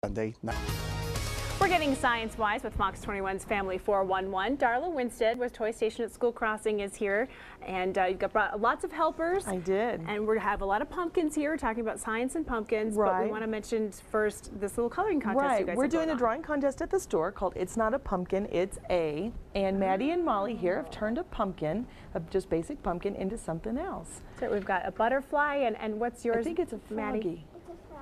Sunday night. We're getting science-wise with Fox 21's Family 411. Darla Winstead with Toy Station at School Crossing is here, and you've got lots of helpers. I did. And we have a lot of pumpkins here, talking about science and pumpkins. Right. But we want to mention first this little coloring contest. Right. You guys We're have doing going a on. drawing contest at the store called It's Not a Pumpkin, It's A. And Maddie and Molly here have turned a pumpkin, a just basic pumpkin, into something else. So we've got a butterfly, and what's yours, I think it's a Maddie? froggy.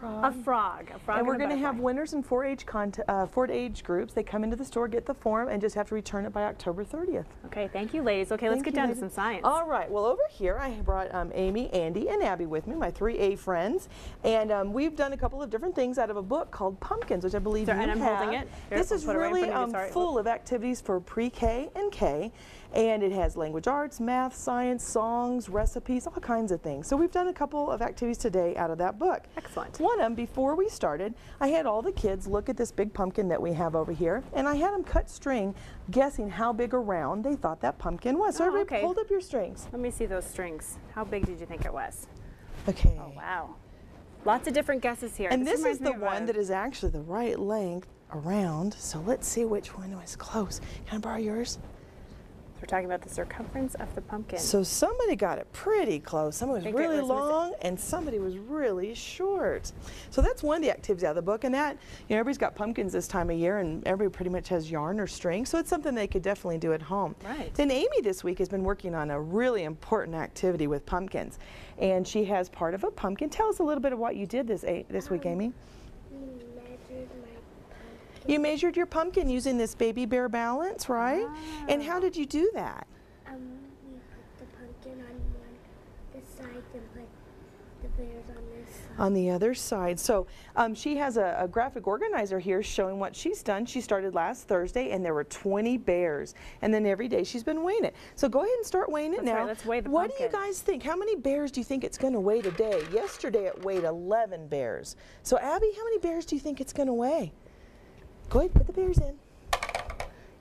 A frog. And we're going to have butterfly. winners in 4-H groups. They come into the store, get the form, and just have to return it by October 30th. Okay, thank you, ladies. Okay, let's get down to some science. All right. Well, over here I brought Amy, Andy, and Abby with me, my 3A friends. And we've done a couple of different things out of a book called Pumpkins, which I believe you have. And I'm holding it. Here, This is put it right in really front of you. full of activities for pre-K and K. And it has language arts, math, science, songs, recipes, all kinds of things. So we've done a couple of activities today out of that book. Excellent. One of them, before we started, I had all the kids look at this big pumpkin that we have over here, and I had them cut string guessing how big around they thought that pumpkin was. So everybody okay. hold up your strings. Let me see those strings. How big did you think it was? Okay. Oh, wow. Lots of different guesses here. And this is reminds me the of one that is actually the right length around. So let's see which one was close. Can I borrow yours? We're talking about the circumference of the pumpkin. So somebody got it pretty close. Somebody was really was long and somebody was really short. So that's one of the activities out of the book. And that, you know, everybody's got pumpkins this time of year and everybody pretty much has yarn or string. So it's something they could definitely do at home. Right. Then Amy this week has been working on a really important activity with pumpkins. And she has part of a pumpkin. Tell us a little bit of what you did this week, Amy. You measured your pumpkin using this Baby Bear Balance, right? And how did you do that? We put the pumpkin on this side and put the bears on this side. On the other side. So she has a graphic organizer here showing what she's done. She started last Thursday and there were 20 bears. And then every day she's been weighing it. So go ahead and start weighing it now. Right, let's weigh the What do you pumpkin. guys think? How many bears do you think it's going to weigh today? Yesterday it weighed 11 bears. So Abby, how many bears do you think it's going to weigh? Go ahead, put the bears in.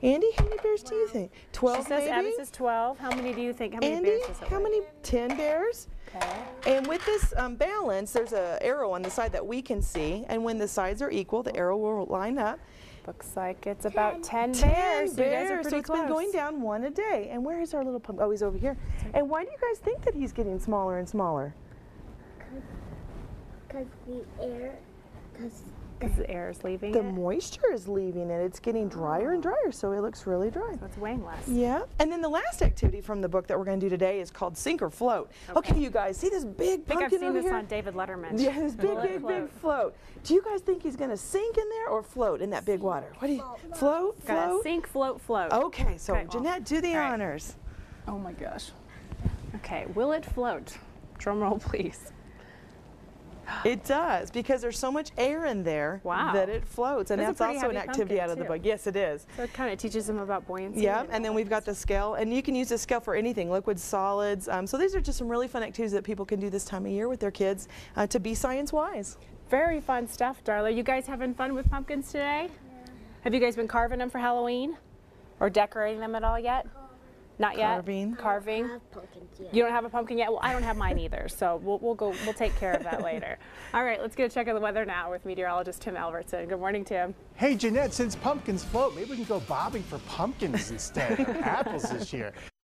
Andy, how many bears do you think? 12 She says, maybe? Abby says 12. How many do you think? How many Andy, bears does it how weigh? many? 10 bears? Okay. And with this balance, there's an arrow on the side that we can see, and when the sides are equal, the arrow will line up. Looks like it's about 10 10 bears. So you guys are bears. pretty So it's close. been going down one a day. And where is our little pumpkin? Oh, he's over here. And why do you guys think that he's getting smaller and smaller? Because the air, Because the air is leaving The it. moisture is leaving it. It's getting drier and drier, so it looks really dry. So it's weighing less. Yeah. And then the last activity from the book that we're going to do today is called Sink or Float. Okay, you guys, see this big I think pumpkin I've seen over this here? on David Letterman. Yeah, this big, Will it big, float? big float. Do you guys think he's going to sink in there or float in that big water? What do you float? Gotta Float? sink, float, float. Okay, so Okay, well, Jeanette, do the all right. honors. Oh my gosh. Okay, will it float? Drum roll, please. It does, because there's so much air in there Wow. that it floats. And That's a that's pretty also an heavy activity pumpkin, out of the too. book. Yes, it is. So it kind of teaches them about buoyancy. Yeah, and then we've got the scale, and you can use the scale for anything, liquids, solids. So these are just some really fun activities that people can do this time of year with their kids to be science-wise. Very fun stuff, Darla. You guys having fun with pumpkins today? Yeah. Have you guys been carving them for Halloween? Or decorating them at all yet? Not yet? Carving. Carving. I have pumpkins yet. You don't have a pumpkin yet? Well, I don't have mine either, so we'll take care of that later. All right, let's get a check of the weather now with meteorologist Tim Albertson. Good morning, Tim. Hey, Jeanette, since pumpkins float, maybe we can go bobbing for pumpkins instead of apples this year.